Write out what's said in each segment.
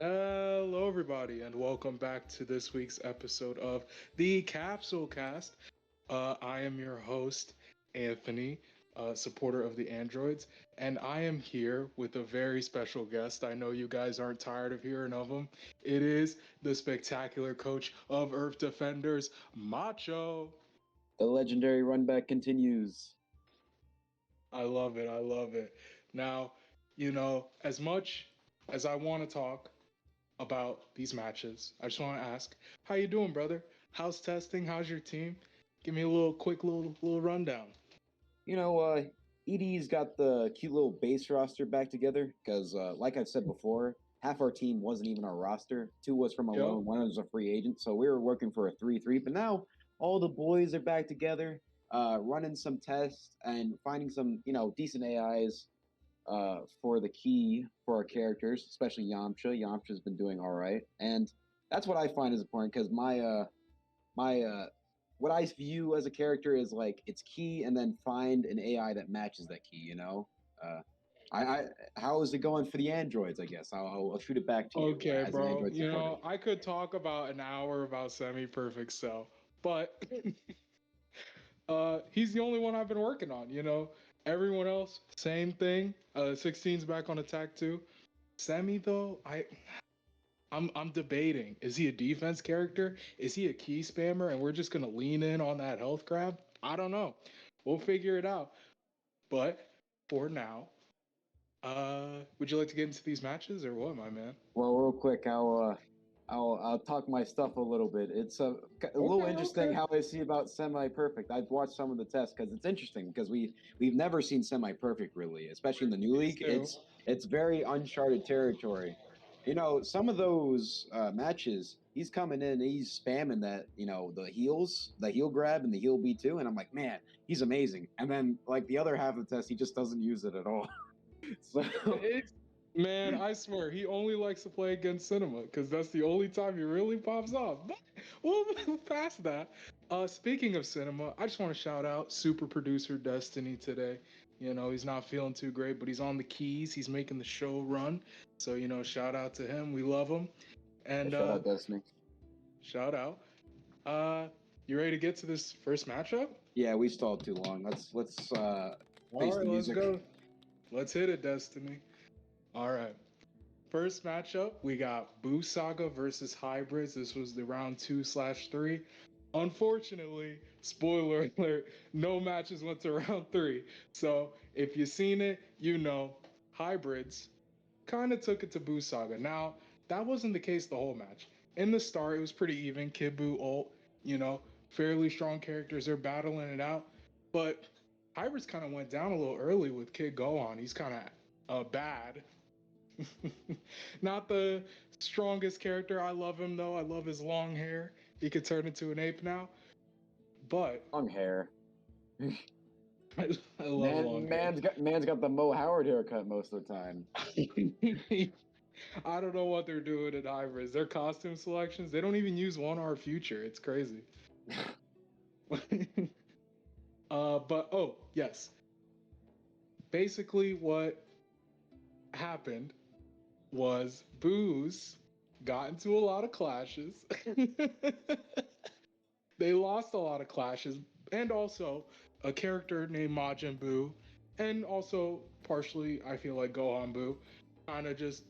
Hello, everybody, and welcome back to this week's episode of the Capsule Cast. I am your host, Anthony, supporter of the Androids, and I am here with a very special guest. I know you guys aren't tired of hearing of him. It is the spectacular coach of Earth Defenders, Macho. The legendary run back continues. I love it. I love it. Now, as much as I want to talk about these matches, I just want to ask, how you doing, brother? How's testing? How's your team? Give me a little quick little rundown. You know, ED's got the cute little base roster back together because, like I've said before, half our team wasn't even our roster. Two was from a Yo, loan, one was a free agent. So we were working for a 3-3. But now all the boys are back together, running some tests and finding some, decent AIs for the key for our characters, especially Yamcha. Yamcha's been doing all right. And that's what I find is important because my what I view as a character is like it's key and then find an AI that matches that key. Uh, I how is it going for the androids? I guess I'll shoot it back to you okay, as an bro. android supporter. I could talk about an hour about semi-perfect cell, but he's the only one I've been working on. Everyone else, same thing. 16's back on attack too. Semi though, I'm debating. Is he a defense character? Is he a key spammer? And we're just gonna lean in on that health grab? I don't know. We'll figure it out. But for now, would you like to get into these matches or what, my man? Well, real quick, I'll talk my stuff a little bit. It's a little Okay, interesting okay. how I see about semi-perfect. I've watched some of the tests because it's interesting because we've never seen semi-perfect really, especially in the new Please league. do. It's very uncharted territory. Some of those matches, he's coming in, he's spamming that, the heel grab and the heel B2, and I'm like, man, he's amazing. And then like the other half of the test, he just doesn't use it at all. So It's Man, I swear he only likes to play against Cinema because that's the only time he really pops off. But we'll move past that. Speaking of Cinema, I just want to shout out super producer Destiny today. He's not feeling too great, but he's on the keys. He's making the show run. So shout out to him. We love him. And shout out Destiny. shout out. You ready to get to this first matchup? Yeah, we stalled too long. Let's All face right, the let's music. go. Let's hit it, Destiny. All right. First matchup, we got Boo Saga versus Hybrids. This was the round 2/3. Unfortunately, spoiler alert, no matches went to round 3. So if you've seen it, Hybrids kind of took it to Boo Saga. Now, that wasn't the case the whole match. In the start, it was pretty even. Kid Buu ult, fairly strong characters. They're battling it out. But Hybrids kind of went down a little early with Kid Gohan. He's kind of bad. Not the strongest character. I love him though. I love his long hair. He could turn into an ape now. But Long hair. I love long hair. Man's got the Mo Howard haircut most of the time. I don't know what they're doing at Hybrids. Their costume selections, they don't even use 1R Future. It's crazy. But oh, yes. Basically, what happened was Boo's got into a lot of clashes. They lost a lot of clashes, and also a character named Majin Buu, and also partially I feel like Gohan Buu, kind of just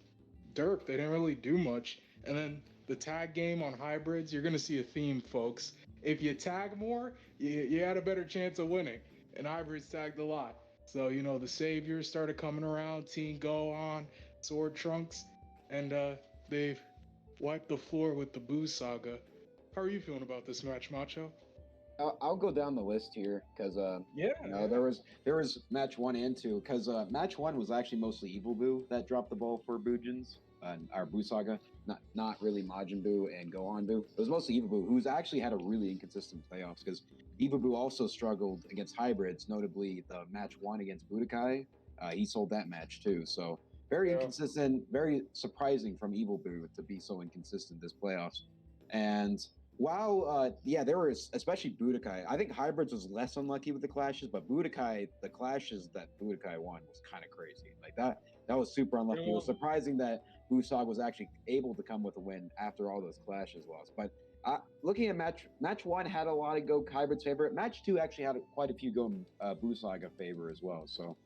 derp. They didn't really do much. And then the tag game on hybrids, you're gonna see a theme, folks. If you tag more, you had a better chance of winning. And hybrids tagged a lot. So the saviors started coming around, Teen Gohan, Sword Trunks, and they've wiped the floor with the Boo saga. How are you feeling about this match, Macho? I'll go down the list here because Yeah, there yeah. was match 1 and 2 because match 1 was actually mostly Evil Boo that dropped the ball for Boojins our Boo Saga, not really Majin Buu and Gohan Boo. It was mostly Evil Boo, who's actually had a really inconsistent playoffs because Evil Boo also struggled against hybrids, notably the match 1 against Budokai. He sold that match too, so very Yeah. inconsistent, very surprising from Evil Boo to be so inconsistent this playoffs. And wow, yeah, there was especially Budokai. I think Hybrids was less unlucky with the clashes, but Budokai, the clashes that Budokai won was kind of crazy. Like that was super unlucky. It was surprising that Busag was actually able to come with a win after all those clashes lost. But looking at match one had a lot of go Hybrid's favor. Match two actually had quite a few go Busaga favor as well. So,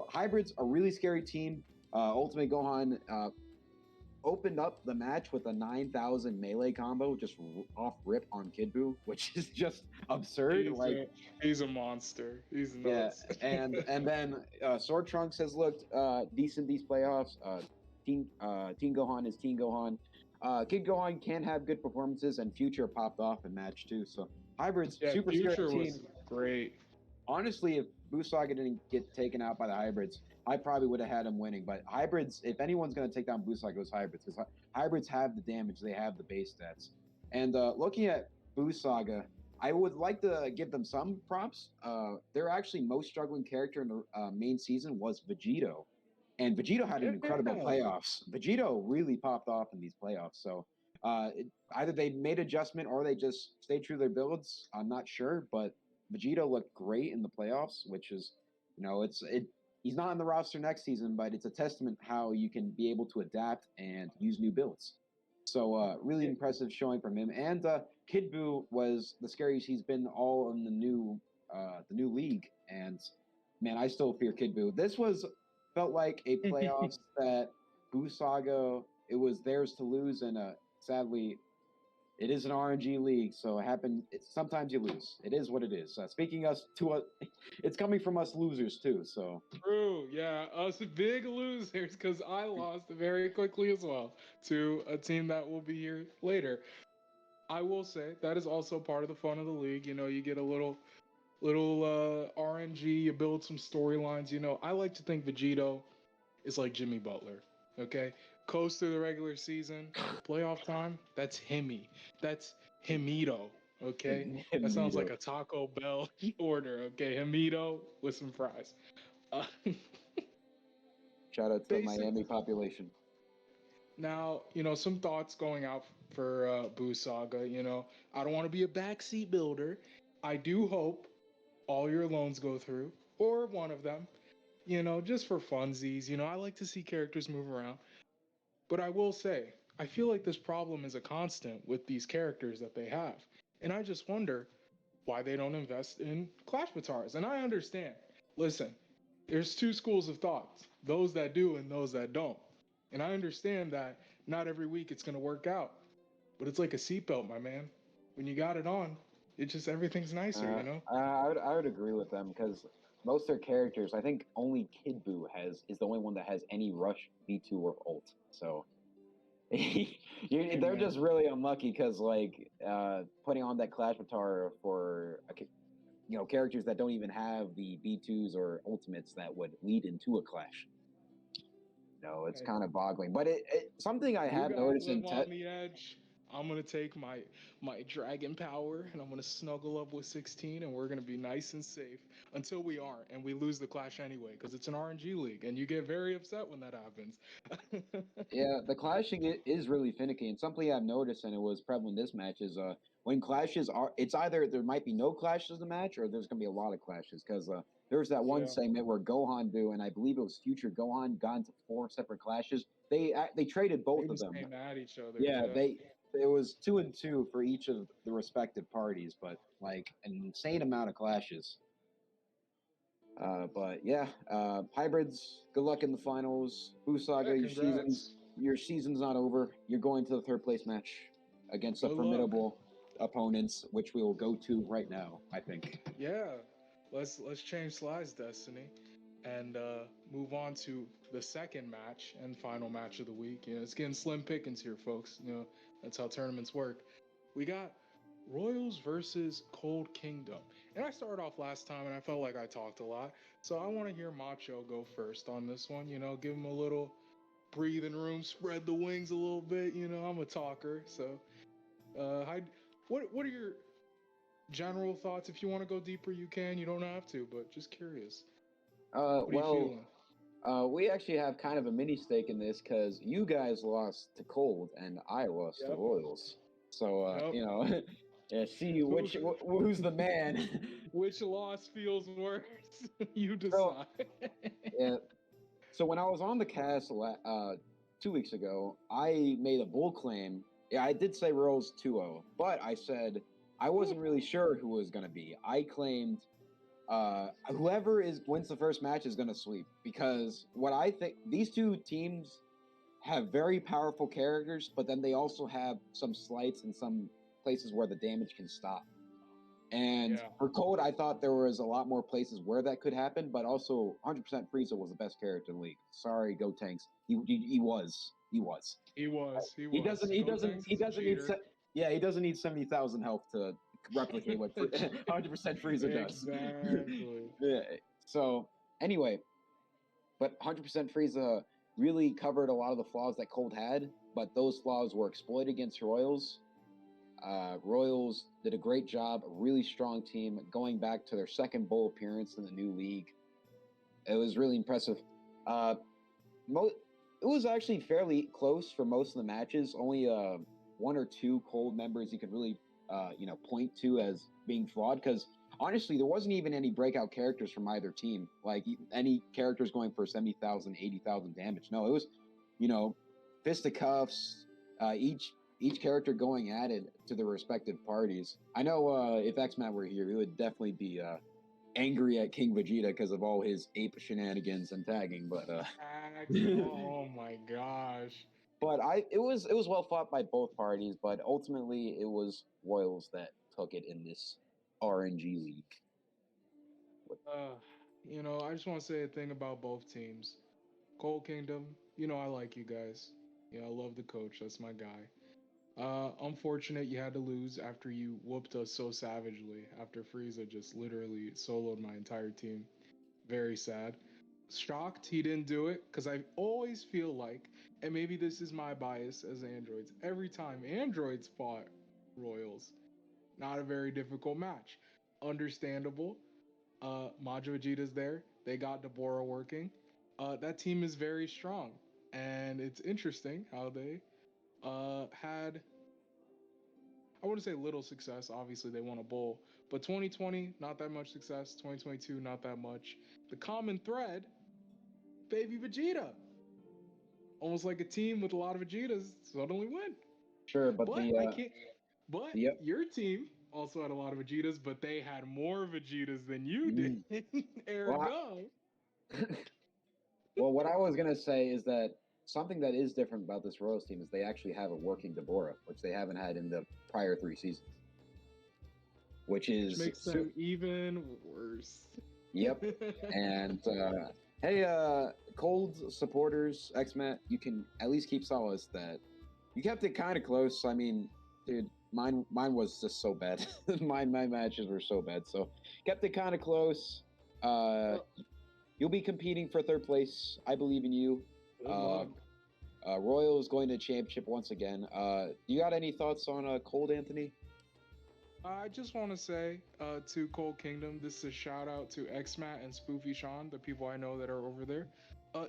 Hybrid's a really scary team. Ultimate Gohan opened up the match with a 9,000 melee combo just off rip on Kid Buu, which is just absurd. He's a monster. He's nuts. Yeah, and then Sword Trunks has looked decent these playoffs. Teen Gohan is Teen Gohan. Kid Gohan can have good performances, and Future popped off in match two. So Hybrid's super Future scary was team. Great. Honestly, if Busaga didn't get taken out by the Hybrids, I probably would have had him winning. But Hybrids, if anyone's going to take down Busaga, it was Hybrids, because Hybrids have the damage, they have the base stats. And looking at Busaga, I would like to give them some props. Their actually most struggling character in the main season was Vegito. And Vegito had an incredible playoffs. Vegito really popped off in these playoffs. So either they made adjustment or they just stayed true to their builds. I'm not sure, but Vegito looked great in the playoffs, which is, he's not on the roster next season, but it's a testament how you can be able to adapt and use new builds. So really impressive showing from him. And Kid Buu was the scariest he's been all in the new league. And man, I still fear Kid Buu. This felt like a playoffs that Busaga, it was theirs to lose, and sadly, it is an RNG league, so sometimes you lose. It is what it is. Speaking it's coming from us losers too. So true, yeah, us big losers, because I lost very quickly as well to a team that will be here later. I will say that is also part of the fun of the league. You get a little RNG. You build some storylines. I like to think Vegito is like Jimmy Butler. Okay, coast through the regular season, playoff time. That's Himmy. That's Himito. Okay, that sounds like a Taco Bell order. Okay, Himito with some fries. Shout out to the Miami population. Now, some thoughts going out for Busaga. I don't want to be a backseat builder. I do hope all your loans go through, or one of them. Just for funsies. I like to see characters move around. But I will say, I feel like this problem is a constant with these characters that they have. And I just wonder why they don't invest in Clash Batars. And I understand. Listen, there's two schools of thought, those that do and those that don't. And I understand that not every week it's going to work out. But it's like a seatbelt, my man. When you got it on, everything's nicer, I would agree with them, because most of their characters, I think only Kid Buu is the only one that has any rush, V2, or ult. So they're just really unlucky, because putting on that Clash Batar for characters that don't even have the B2s or ultimates that would lead into a clash. It's kind of boggling. But something I have noticed on the edge. I'm going to take my dragon power, and I'm going to snuggle up with 16, and we're going to be nice and safe until we aren't, and we lose the clash anyway, because it's an RNG league, and you get very upset when that happens. Yeah, the clashing is really finicky, and something I've noticed, and it was prevalent in this match, is when clashes it's either there might be no clashes in the match, or there's going to be a lot of clashes, because there was that one segment where Gohan and I believe it was Future Gohan, got into 4 separate clashes. They traded both of them. Came at each other. Yeah, it was 2-2 for each of the respective parties, but like an insane amount of clashes. But yeah, Hybrids, good luck in the finals. Busaga, your season's not over. You're going to the 3rd place match against a formidable opponents, which we will go to right now, I think. Yeah, let's change slides, Destiny, and move on to the second match and final match of the week. It's getting slim pickings here, folks. That's how tournaments work. We got Royals versus Cold Kingdom. And I started off last time, and I felt like I talked a lot. So I want to hear Macho go first on this one. Give him a little breathing room, spread the wings a little bit. I'm a talker. So what are your general thoughts? If you want to go deeper, you can. You don't have to, but just curious. What are you feeling? We actually have kind of a mini stake in this, because you guys lost to Cold and I lost to Royals. So, see who's the man. Which loss feels worse? You decide. Yeah. So when I was on the cast 2 weeks ago, I made a bold claim. Yeah, I did say Royals 2-0, but I said I wasn't really sure who it was going to be. I claimed whoever wins the first match is going to sweep, because what I think, these two teams have very powerful characters, but then they also have some slights and some places where the damage can stop. And for Cold, I thought there was a lot more places where that could happen, but also 100% Frieza was the best character in the league. Sorry, Go Tanks. He was. He doesn't need he doesn't need 70,000 health to replicate what 100% Frieza does. Exactly. Yeah. So anyway, but 100% Frieza really covered a lot of the flaws that Cold had, but those flaws were exploited against Royals. Royals did a great job, a really strong team, going back to their second bowl appearance in the new league. It was really impressive. It was actually fairly close for most of the matches. Only one or two Cold members you could really, point to as being flawed, because honestly, there wasn't even any breakout characters from either team. Like any characters going for 70,000, 80,000 damage. No, it was, fisticuffs. Each character going at it to their respective parties. I know if X-Man were here, he would definitely be angry at King Vegeta because of all his ape shenanigans and tagging. But oh my gosh! But it was well fought by both parties. But ultimately, it was Royals that took it in this RNG league. I just want to say a thing about both teams. Cold Kingdom, I like you guys. I love the coach. That's my guy. Unfortunate you had to lose after you whooped us so savagely. After Frieza just literally soloed my entire team. Very sad. Shocked he didn't do it, because I always feel like, and maybe this is my bias as androids, every time androids fought Royals, not a very difficult match. Understandable. Macho Vegeta's there. They got Deborah working. That team is very strong. And it's interesting how they had, I wouldn't say little success. Obviously, they won a bowl. But 2020, not that much success. 2022, not that much. The common thread, baby Vegeta. Almost like a team with a lot of Vegetas suddenly win. Sure, but I can't. But your team also had a lot of Vegetas, but they had more Vegetas than you did. Ergo. Well, what I was gonna say is that something that is different about this Royals team is they actually have a working Deborah, which they haven't had in the prior 3 seasons. Which makes them even worse. Yep. And hey, Cold supporters, X-Met, you can at least keep solace that you kept it kind of close. I mean, dude, mine was just so bad. my matches were so bad, so kept it kind of close. You'll be competing for 3rd place. I believe in you. Royals going to championship once again. You got any thoughts on Cold, Anthony? I just want to say to Cold Kingdom, this is a shout out to Xmat and Spoofy Sean, the people I know that are over there.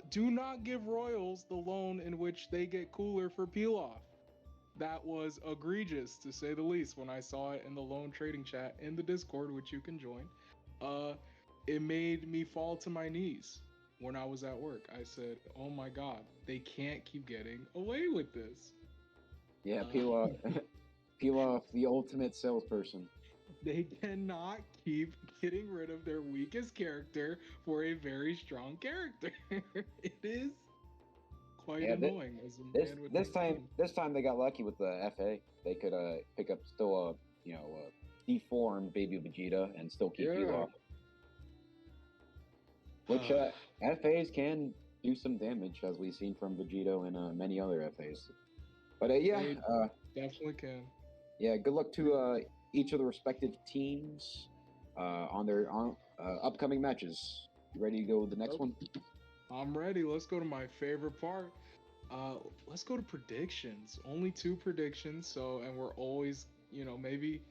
Do not give Royals the loan in which they get cooler for peel off. That was egregious, to say the least, when I saw it in the loan trading chat in the Discord, which you can join. It made me fall to my knees when I was at work. I said, oh my God, they can't keep getting away with this. Yeah, peel off. Peel off the ultimate salesperson. They cannot keep getting rid of their weakest character for a very strong character. It is quite annoying. This time they got lucky with the FA. They could pick up still a deformed baby Vegeta and still keep you off. Which FAs can do some damage, as we've seen from Vegito and many other FAs. But definitely can. Yeah, good luck to each of the respective teams on their upcoming matches. You ready to go to the next one? I'm ready. Let's go to my favorite part. Let's go to predictions. Only 2 predictions, and we're always, maybe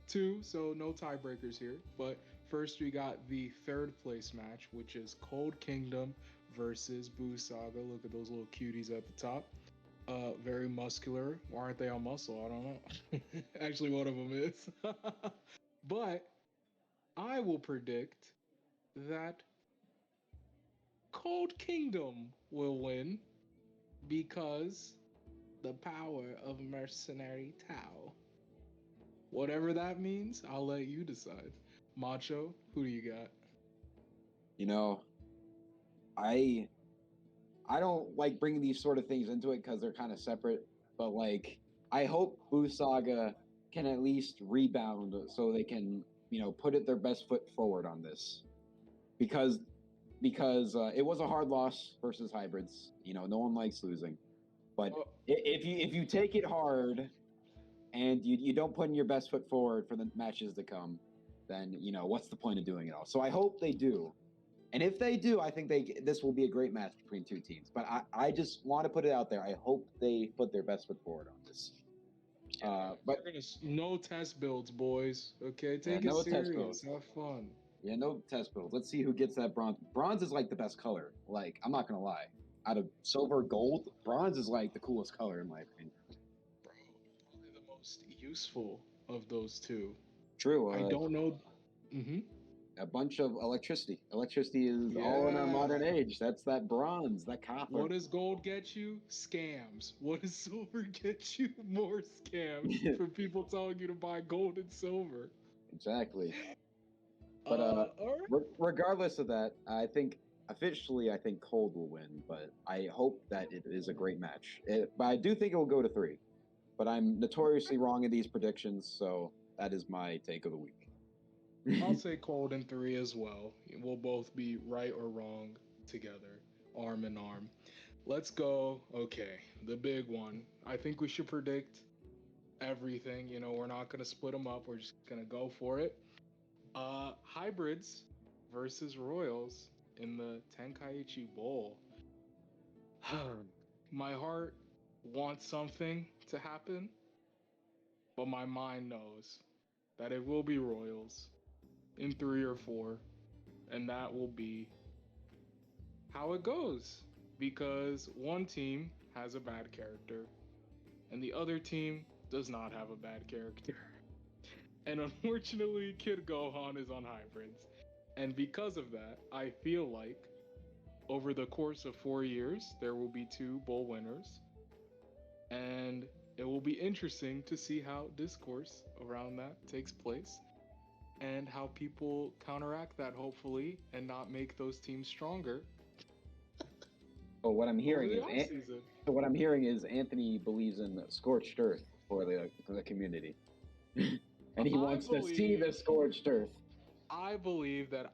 2, so no tiebreakers here. But first we got the 3rd place match, which is Cold Kingdom versus Boo Saga. Look at those little cuties at the top. Very muscular. Why aren't they on muscle? I don't know. Actually, one of them is. But I will predict that Cold Kingdom will win Because the power of Mercenary Tao. Whatever that means, I'll let you decide. Macho, who do you got? You know, I don't like bringing these sort of things into it because they're kind of separate. But like, I hope Boo Saga can at least rebound so they can, put their best foot forward on this, because it was a hard loss versus hybrids. No one likes losing, but if you take it hard and you don't put in your best foot forward for the matches to come, then what's the point of doing it all? So I hope they do. And if they do, I think this will be a great match between two teams. But I just want to put it out there. I hope they put their best foot forward on this. But no test builds, boys. Okay, take no it test serious. builds. Have fun. Yeah, no test builds. Let's see who gets that bronze. Bronze is like the best color. Like, I'm not gonna lie. Out of silver, gold, bronze is like the coolest color in my opinion. Bro, probably the most useful of those two. True. I don't know. Mm-hmm. A bunch of electricity. Electricity is all in our modern age. That's that bronze, that copper. What does gold get you? Scams. What does silver get you? More scams for people telling you to buy gold and silver. Exactly. But regardless of that, I think Cold will win, but I hope that it is a great match. But I do think it will go to 3. But I'm notoriously wrong in these predictions, so that is my take of the week. I'll say Cold in 3 as well. We'll both be right or wrong together, arm in arm. Let's go. Okay, the big one. I think we should predict everything. We're not going to split them up. We're just going to go for it. Hybrids versus Royals in the Tenkaichi Bowl. My heart wants something to happen, but my mind knows that it will be Royals in 3 or 4, and that will be how it goes, because one team has a bad character and the other team does not have a bad character. And unfortunately, Kid Gohan is on hybrids. And because of that, I feel like over the course of 4 years, there will be 2 bowl winners. And it will be interesting to see how discourse around that takes place and how people counteract that, hopefully, and not make those teams stronger. But what I'm hearing is Anthony believes in scorched earth for the community. And he wants to see the scorched earth. I believe that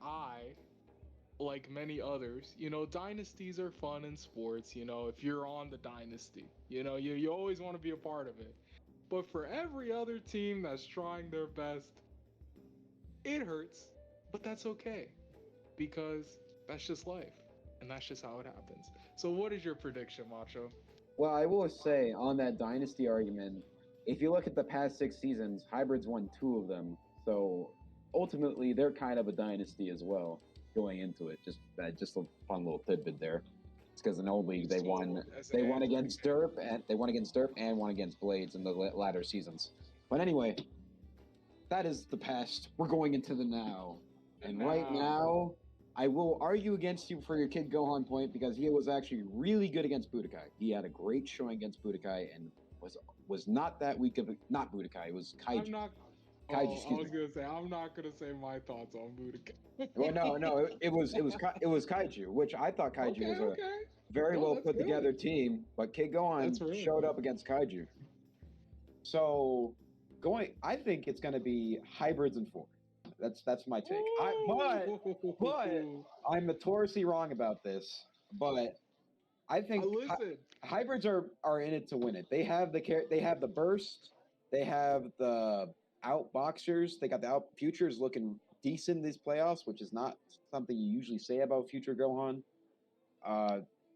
like many others, dynasties are fun in sports, if you're on the dynasty, you always want to be a part of it. But for every other team that's trying their best, it hurts, but that's okay, because that's just life, and that's just how it happens. So what is your prediction, Macho? Well, I will say on that dynasty argument, if you look at the past 6 seasons, hybrids won 2 of them. So ultimately, they're kind of a dynasty as well going into it. Just a fun little tidbit there. It's because in old league they won against Derp and won against Blades in the latter seasons. But anyway, that is the past. We're going into the now. And right now, I will argue against you for your Kid Gohan point, because he was actually really good against Budokai. He had a great showing against Budokai and was not that weak of not Budokai. It was Kaiju. I was gonna say I'm not gonna say my thoughts on Budokai. Well, no, it was Kaiju, which I thought Kaiju was a very well put together team, but Kid Gohan showed up against Kaiju. So I think it's gonna be hybrids in 4. That's my take. But I'm notoriously wrong about this. But I think hybrids are in it to win it. They have the burst. They have the outboxers. They got the out futures looking decent in these playoffs, which is not something you usually say about future Gohan.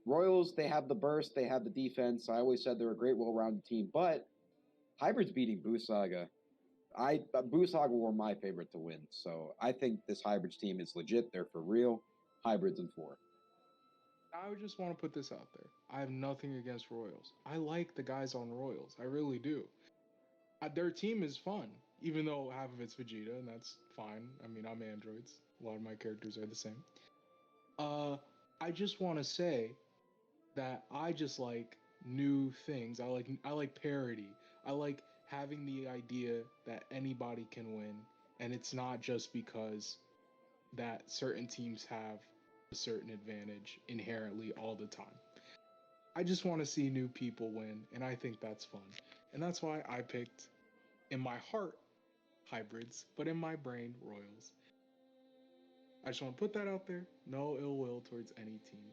Royals, they have the burst. They have the defense. I always said they're a great, well-rounded team. But hybrids beating Boo Saga. Boo Saga were my favorite to win. So I think this hybrids team is legit. They're for real. Hybrids in 4. I would just want to put this out there. I have nothing against Royals. I like the guys on Royals. I really do. Their team is fun, even though half of it's Vegeta, and that's fine. I mean, I'm androids. A lot of my characters are the same. I just want to say that I just like new things. I like parody. I like having the idea that anybody can win, and it's not just because that certain teams have a certain advantage inherently all the time. I just want to see new people win, and I think that's fun. And that's why I picked, in my heart, hybrids, but in my brain, Royals. I just want to put that out there. No ill will towards any team.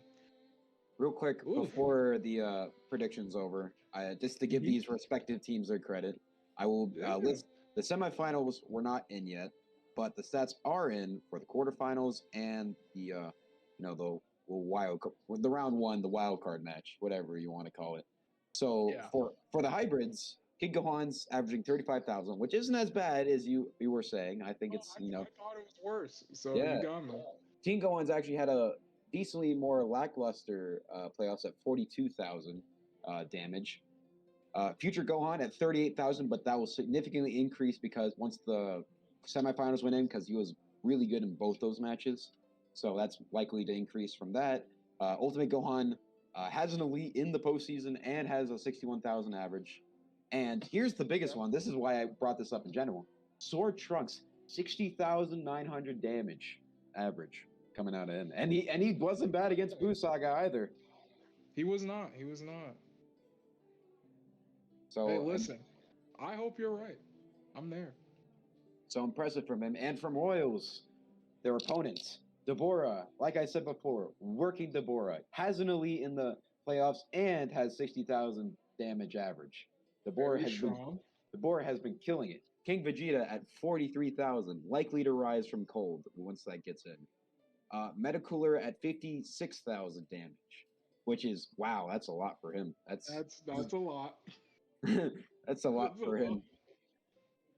Real quick Oof. before the predictions over, just to give these respective teams their credit, I will list the semifinals were not in yet, but the stats are in for the quarterfinals and the the the round one, the wild card match, whatever you want to call it. So for the hybrids, King Gohan's averaging 35,000, which isn't as bad as you were saying. I think it's I thought it was worse. So yeah. you got me. King Gohan's actually had a decently more lackluster playoffs at 42,000 damage. Future Gohan at 38,000, but that will significantly increase because once the semifinals went in, because he was really good in both those matches. So that's likely to increase from that. Ultimate Gohan has an elite in the postseason and has a 61,000 average. And here's the biggest one. This is why I brought this up in general. Sword Trunks, 60,900 damage average coming out of him. And he wasn't bad against Buu Saga either. He was not. He was not. So hey, listen. I hope you're right. I'm there. So impressive from him. And from Royals, their opponents, Deborah, like I said before, working Deborah, has an elite in the playoffs and has 60,000 damage average. Deborah has been killing it. King Vegeta at 43,000, likely to rise from cold once that gets in. Metacooler at 56,000 damage, which is wow, that's a lot for him. That's a lot. That's a lot for him.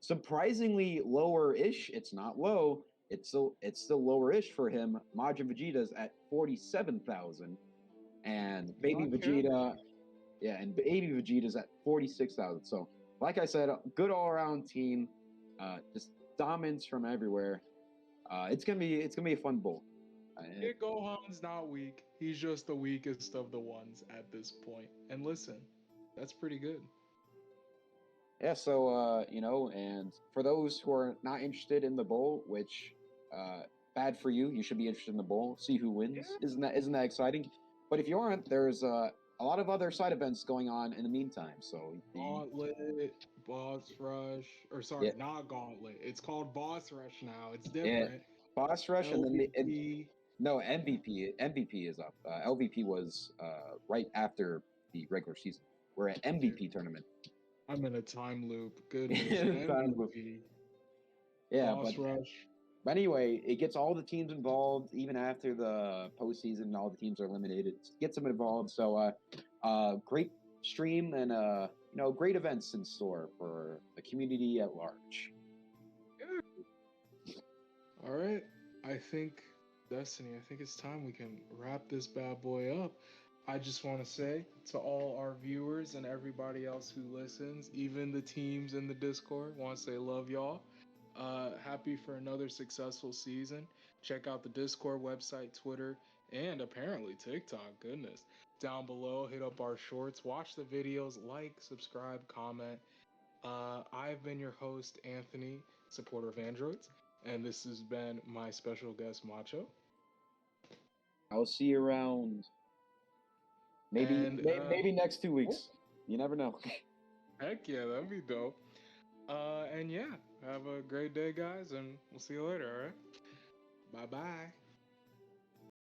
Surprisingly lower-ish. It's not low. It's still lower-ish for him. Majin Vegeta's at 47,000, and Baby Vegeta, and Baby Vegeta's at 46,000. So, like I said, good all-around team. Just dominance from everywhere. It's gonna be a fun bowl. Gohan's not weak. He's just the weakest of the ones at this point. And listen, that's pretty good. Yeah, so and for those who are not interested in the bowl, which bad for you, you should be interested in the bowl. See who wins. Yeah. Isn't that exciting? But if you aren't, there's a lot of other side events going on in the meantime. So Gauntlet, Boss Rush, not Gauntlet. It's called Boss Rush now. It's different. Yeah. Boss Rush LVP. And then no MVP. MVP is up. LVP was right after the regular season. We're at MVP tournament. I'm in a time loop. Goodness. Time loop. Yeah, but anyway, it gets all the teams involved, even after the postseason and all the teams are eliminated. It gets them involved. So, great stream and great events in store for the community at large. All right, I think Destiny. I think it's time we can wrap this bad boy up. I just want to say to all our viewers and everybody else who listens, even the teams in the Discord, want to say love y'all. Happy for another successful season. Check out the Discord website, Twitter, and apparently TikTok. Goodness. Down below, hit up our shorts, watch the videos, like, subscribe, comment. I've been your host, Anthony, supporter of Androids, and this has been my special guest, Macho. I'll see you around. Maybe next 2 weeks. You never know. Heck yeah, that'd be dope. And yeah, have a great day, guys, and we'll see you later, all right? Bye-bye.